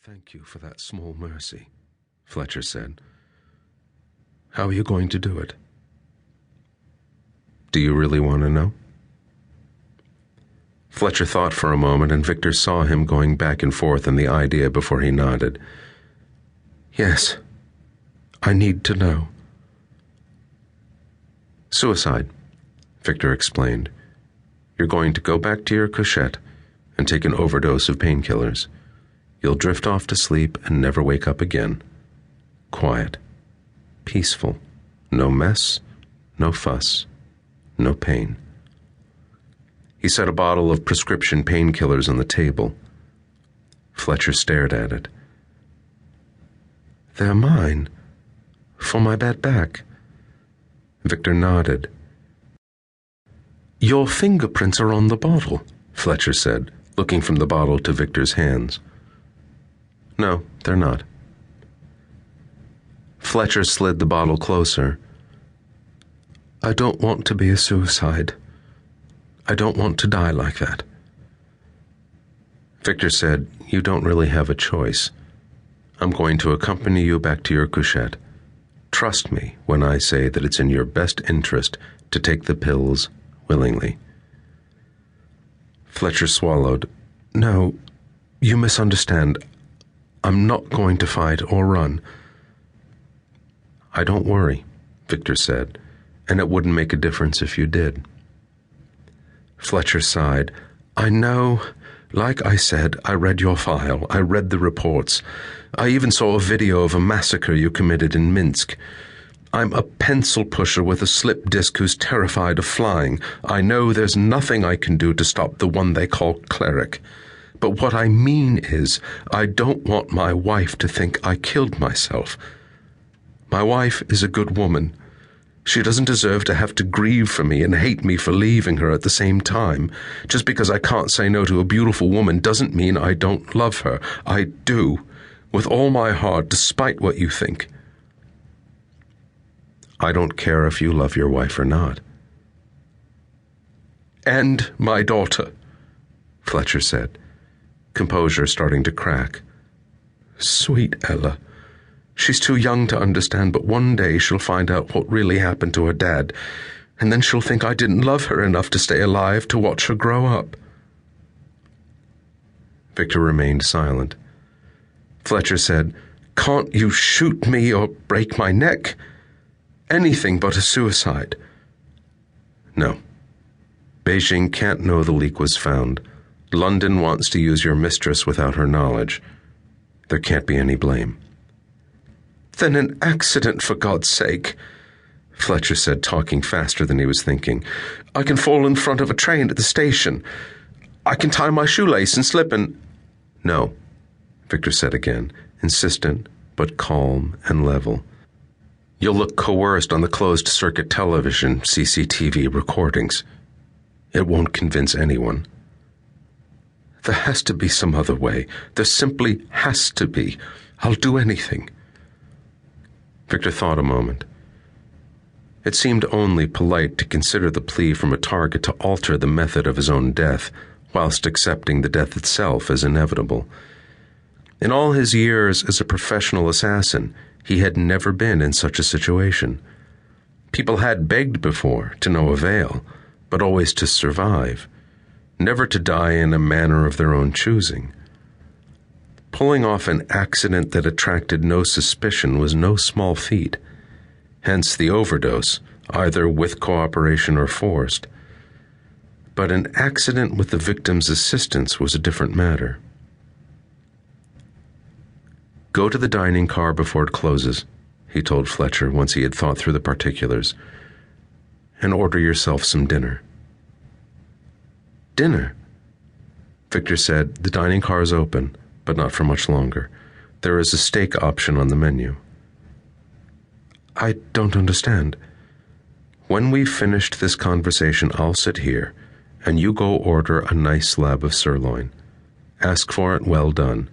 Thank you for that small mercy, Fletcher said. How are you going to do it? Do you really want to know? Fletcher thought for a moment, and Victor saw him going back and forth in the idea before he nodded. Yes, I need to know. Suicide, Victor explained. You're going to go back to your couchette and take an overdose of painkillers. You'll drift off to sleep and never wake up again. Quiet. Peaceful. No mess, no fuss, no pain. He set a bottle of prescription painkillers on the table. Fletcher stared at it. They're mine. For my bad back. Victor nodded. Your fingerprints are on the bottle, Fletcher said, looking from the bottle to Victor's hands. No, they're not. Fletcher slid the bottle closer. I don't want to be a suicide. I don't want to die like that. Victor said, You don't really have a choice. I'm going to accompany you back to your couchette. Trust me when I say that it's in your best interest to take the pills willingly. Fletcher swallowed. No, you misunderstand. I'm not going to fight or run. I don't worry, Victor said, and it wouldn't make a difference if you did. Fletcher sighed. I know. Like I said, I read your file. I read the reports. I even saw a video of a massacre you committed in Minsk. I'm a pencil pusher with a slip disc who's terrified of flying. I know there's nothing I can do to stop the one they call cleric. But what I mean is, I don't want my wife to think I killed myself. My wife is a good woman. She doesn't deserve to have to grieve for me and hate me for leaving her at the same time. Just because I can't say no to a beautiful woman doesn't mean I don't love her. I do, with all my heart, despite what you think. I don't care if you love your wife or not. And my daughter, Fletcher said, composure starting to crack. Sweet Ella. She's too young to understand, but one day she'll find out what really happened to her dad, and then she'll think I didn't love her enough to stay alive to watch her grow up. Victor remained silent. Fletcher said, Can't you shoot me or break my neck? Anything but a suicide. No. Beijing can't know the leak was found. London wants to use your mistress without her knowledge. There can't be any blame. Then an accident, for God's sake, Fletcher said, talking faster than he was thinking. I can fall in front of a train at the station. I can tie my shoelace and slip and... No, Victor said again, insistent but calm and level. You'll look coerced on the closed-circuit television CCTV recordings. It won't convince anyone. There has to be some other way. There simply has to be. I'll do anything. Victor thought a moment. It seemed only polite to consider the plea from a target to alter the method of his own death, whilst accepting the death itself as inevitable. In all his years as a professional assassin, he had never been in such a situation. People had begged before, to no avail, but always to survive, never to die in a manner of their own choosing. Pulling off an accident that attracted no suspicion was no small feat, hence the overdose, either with cooperation or forced. But an accident with the victim's assistance was a different matter. Go to the dining car before it closes, he told Fletcher once he had thought through the particulars, and order yourself some dinner. Dinner? Victor said, The dining car is open, but not for much longer. There is a steak option on the menu. I don't understand. When we've finished this conversation, I'll sit here, and you go order a nice slab of sirloin. Ask for it well done.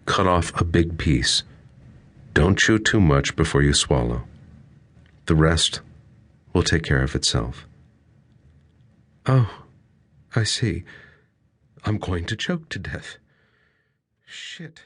Cut off a big piece. Don't chew too much before you swallow. The rest will take care of itself. Oh, I see. I'm going to choke to death. Shit.